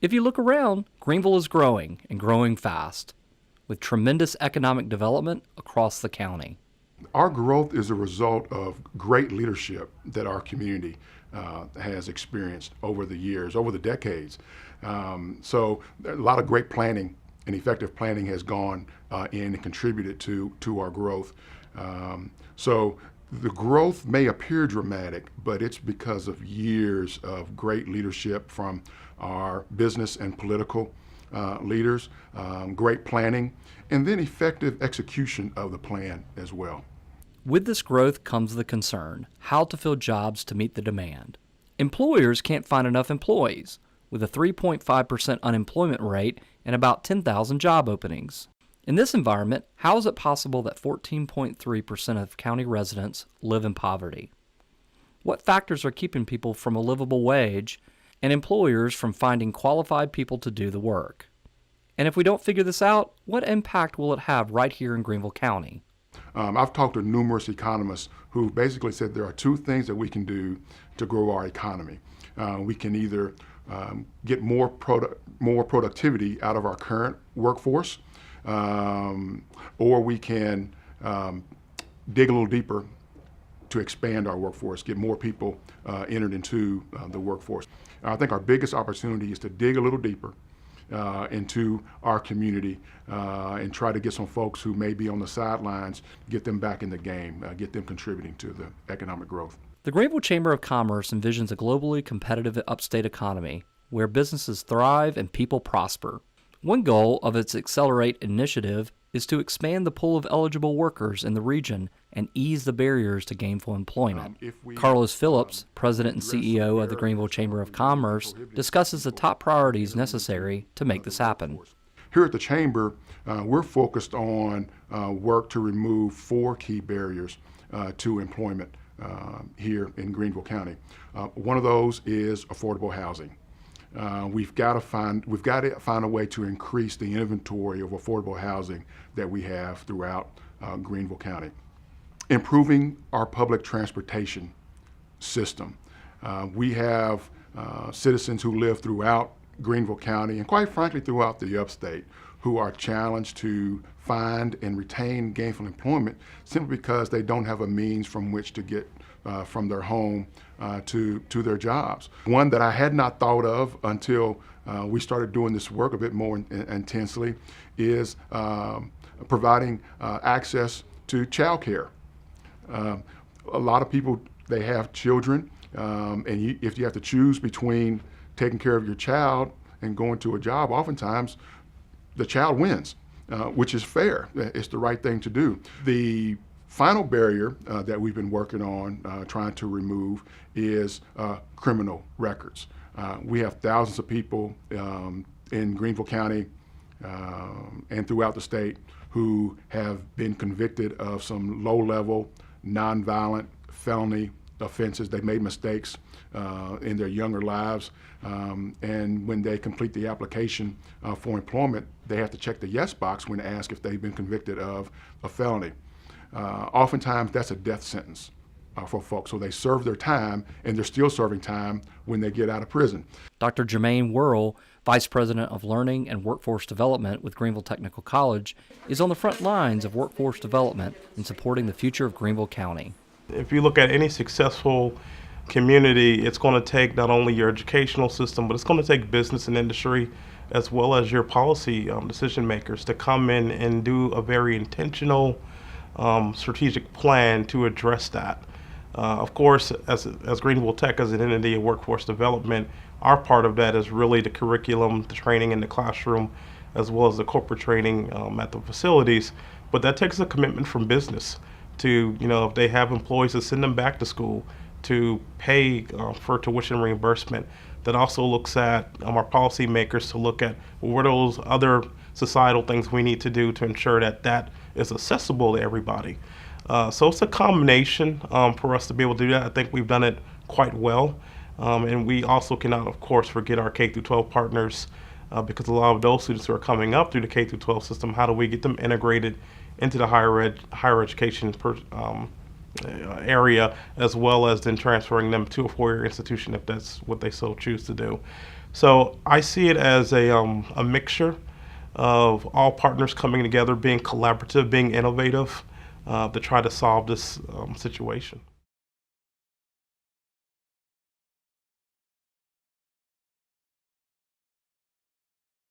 If you look around, Greenville is growing and growing fast, with tremendous economic development across the county. Our growth is a result of great leadership that our community has experienced over the years, over the decades. So a lot of great planning and effective planning has gone in and contributed to our growth. So the growth may appear dramatic, but it's because of years of great leadership from our business and political leaders, great planning, and then effective execution of the plan as well. With this growth comes the concern, how to fill jobs to meet the demand. Employers can't find enough employees, with a 3.5% unemployment rate and about 10,000 job openings. In this environment, how is it possible that 14.3% of county residents live in poverty? What factors are keeping people from a livable wage and employers from finding qualified people to do the work? And if we don't figure this out, what impact will it have right here in Greenville County? I've talked to numerous economists who basically said there are two things that we can do to grow our economy. We can either get more productivity out of our current workforce, or we can dig a little deeper to expand our workforce, get more people entered into the workforce. I think our biggest opportunity is to dig a little deeper into our community and try to get some folks who may be on the sidelines, get them back in the game, get them contributing to the economic growth. The Greenville Chamber of Commerce envisions a globally competitive upstate economy where businesses thrive and people prosper. One goal of its Accelerate initiative is to expand the pool of eligible workers in the region and ease the barriers to gainful employment. Carlos Phillips, President and CEO of the Greenville Chamber of Commerce, discusses the top priorities necessary to make this happen. Here at the Chamber, we're focused on work to remove 4 key barriers to employment here in Greenville County. One of those is affordable housing. We've got to find a way to increase the inventory of affordable housing that we have throughout Greenville County. Improving our public transportation system. We have citizens who live throughout Greenville County and quite frankly throughout the upstate who are challenged to find and retain gainful employment simply because they don't have a means from which to get from their home to their jobs. One that I had not thought of until we started doing this work a bit more intensely is providing access to childcare. A lot of people, they have children, and if you have to choose between taking care of your child and going to a job, oftentimes the child wins, which is fair. It's the right thing to do. The final barrier that we've been working on trying to remove is criminal records. We have thousands of people in Greenville County and throughout the state who have been convicted of some low-level, nonviolent felony offenses. They made mistakes in their younger lives, and when they complete the application for employment, they have to check the yes box when asked if they've been convicted of a felony. Oftentimes that's a death sentence for folks, so they serve their time and they're still serving time when they get out of prison. Dr. Jermaine Worrell, Vice President of Learning and Workforce Development with Greenville Technical College, is on the front lines of workforce development in supporting the future of Greenville County. If you look at any successful community, it's going to take not only your educational system, but it's going to take business and industry as well as your policy decision makers to come in and do a very intentional strategic plan to address that. Of course, as Greenville Tech, as an entity of workforce development, our part of that is really the curriculum, the training in the classroom, as well as the corporate training at the facilities. But that takes a commitment from business to, if they have employees, to send them back to school, to pay for tuition reimbursement. That also looks at our policymakers to look at what are those other societal things we need to do to ensure that that is accessible to everybody. So it's a combination for us to be able to do that. I think we've done it quite well. And we also cannot, of course, forget our K-12 partners because a lot of those students who are coming up through the K-12 system, how do we get them integrated into the higher education area, as well as then transferring them to a four-year institution if that's what they so choose to do. So I see it as a mixture of all partners coming together, being collaborative, being innovative to try to solve this situation.